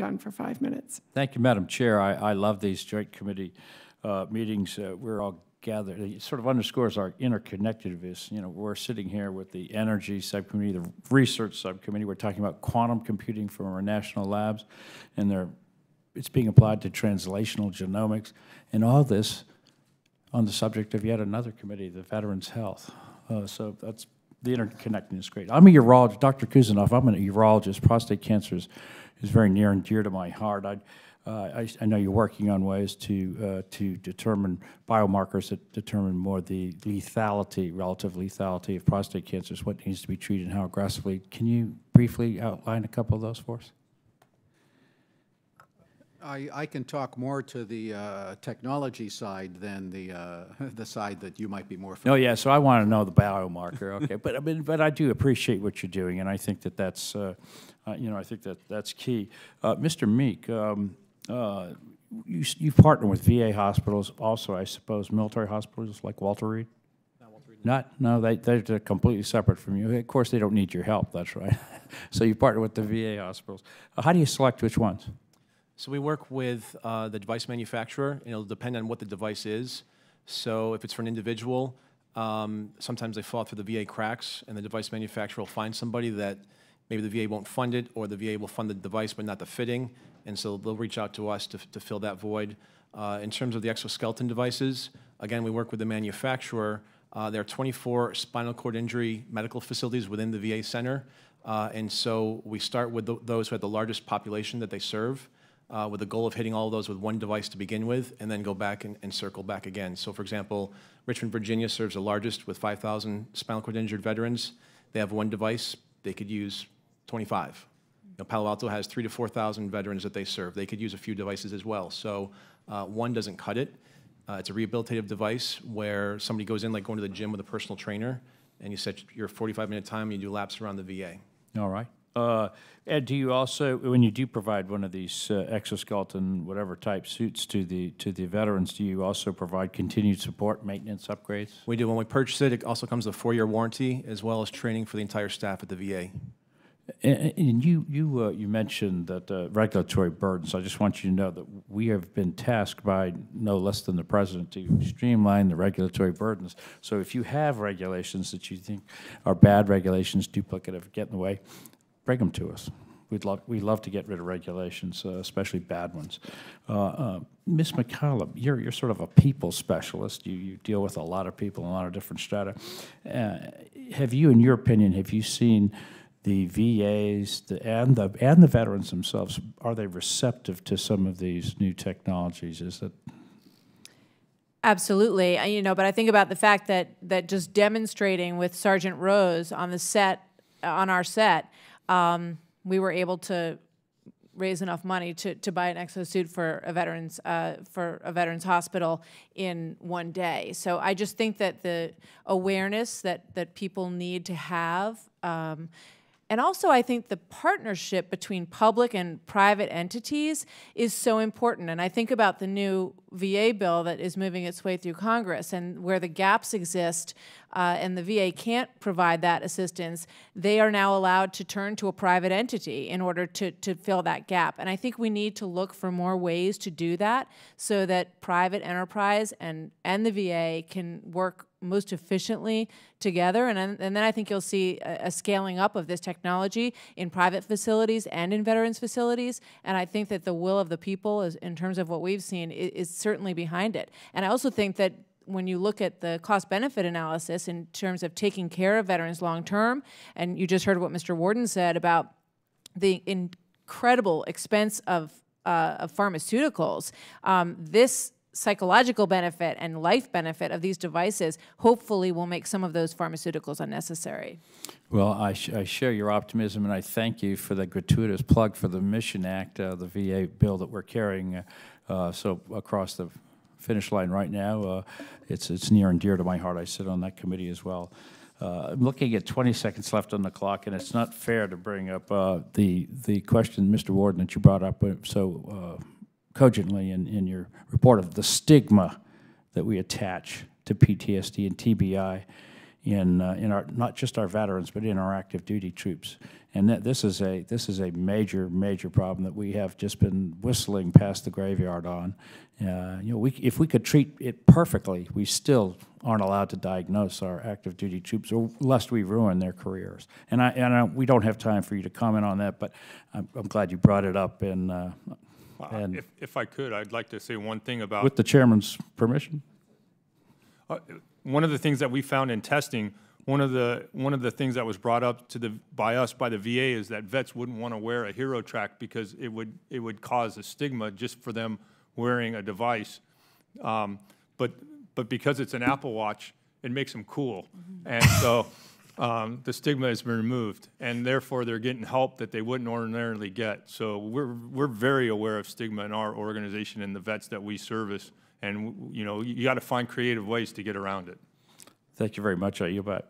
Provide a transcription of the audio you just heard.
Dunn for 5 minutes. Thank you, Madam Chair. I love these joint committee meetings. We're all gathered. It sort of underscores our interconnectedness. You know, we're sitting here with the energy subcommittee, the research subcommittee. We're talking about quantum computing from our national labs, and it's being applied to translational genomics, and all this on the subject of yet another committee, the Veterans Health. So that's the interconnectedness is great. I'm a urologist, Dr. Kusnezov. I'm a urologist. Prostate cancer is very near and dear to my heart. I know you're working on ways to determine biomarkers that determine more the lethality, relative lethality of prostate cancers, what needs to be treated and how aggressively. Can you briefly outline a couple of those for us? I can talk more to the technology side than the side that you might be more familiar with. Oh yeah, so I want to know the biomarker. Okay, but I do appreciate what you're doing, and I think that that's I think that that's key. Mr. Meek, you partner with VA hospitals, also I suppose military hospitals like Walter Reed. No, they're completely separate from you. Of course, they don't need your help. That's right. So you partner with the VA hospitals. How do you select which ones? So we work with the device manufacturer, and it'll depend on what the device is. So if it's for an individual, sometimes they fall through the VA cracks, and the device manufacturer will find somebody that maybe the VA won't fund it, or the VA will fund the device but not the fitting, and so they'll reach out to us to fill that void. In terms of the exoskeleton devices, again, we work with the manufacturer. There are 24 spinal cord injury medical facilities within the VA center, and so we start with those who have the largest population that they serve, with the goal of hitting all of those with one device to begin with, and then go back and circle back again. So for example, Richmond, Virginia serves the largest with 5,000 spinal cord injured veterans. They have one device. They could use 25. Palo Alto has 3,000 to 4,000 veterans that they serve. They could use a few devices as well. So one doesn't cut it. It's a rehabilitative device where somebody goes in like going to the gym with a personal trainer, and you set your 45-minute time and you do laps around the VA. All right. Ed, do you also, when you do provide one of these exoskeleton, whatever type suits to the veterans, do you also provide continued support, maintenance, upgrades? We do. When we purchase it, it also comes with a 4-year warranty as well as training for the entire staff at the VA. And you mentioned that regulatory burdens. I just want you to know that we have been tasked by no less than the President to streamline the regulatory burdens. So if you have regulations that you think are bad regulations, duplicative, get in the way, bring them to us. We love to get rid of regulations, especially bad ones. Ms. MacCallum, you're sort of a people specialist. You deal with a lot of people, a lot of different strata. Have you, in your opinion, have you seen the VAs and the veterans themselves, are they receptive to some of these new technologies? Is it? Absolutely, but I think about the fact that just demonstrating with Sergeant Rose on the set, on our set, we were able to raise enough money to buy an exosuit for a veterans hospital in one day. So I just think that the awareness that people need to have. And also, I think the partnership between public and private entities is so important. And I think about the new VA bill that is moving its way through Congress, and where the gaps exist and the VA can't provide that assistance, they are now allowed to turn to a private entity in order to fill that gap. And I think we need to look for more ways to do that so that private enterprise and the VA can work most efficiently together, and then I think you'll see a scaling up of this technology in private facilities and in veterans facilities, and I think that the will of the people, in terms of what we've seen, is certainly behind it. And I also think that when you look at the cost-benefit analysis in terms of taking care of veterans long-term, and you just heard what Mr. Wordin said about the incredible expense of pharmaceuticals, this psychological benefit and life benefit of these devices hopefully will make some of those pharmaceuticals unnecessary. Well, I share your optimism, and I thank you for the gratuitous plug for the Mission Act, the VA bill that we're carrying so across the finish line right now. It's near and dear to my heart. I sit on that committee as well. I'm looking at 20 seconds left on the clock, and it's not fair to bring up the question, Mr. Wordin, that you brought up so cogently in your report of the stigma that we attach to PTSD and TBI in our, not just our veterans, but in our active duty troops. And this is a major problem that we have just been whistling past the graveyard on. If we could treat it perfectly, we still aren't allowed to diagnose our active duty troops, or lest we ruin their careers. And we don't have time for you to comment on that, but I'm glad you brought it up. And if I could, I'd like to say one thing about, with the chairman's permission. One of the things that we found in testing, one of the things that was brought up by the VA is that vets wouldn't want to wear a hero track because it would cause a stigma just for them wearing a device. But because it's an Apple Watch, it makes them cool, and so the stigma has been removed, and therefore they're getting help that they wouldn't ordinarily get. So we're very aware of stigma in our organization and the vets that we service, and you got to find creative ways to get around it. Thank you very much. I yield back.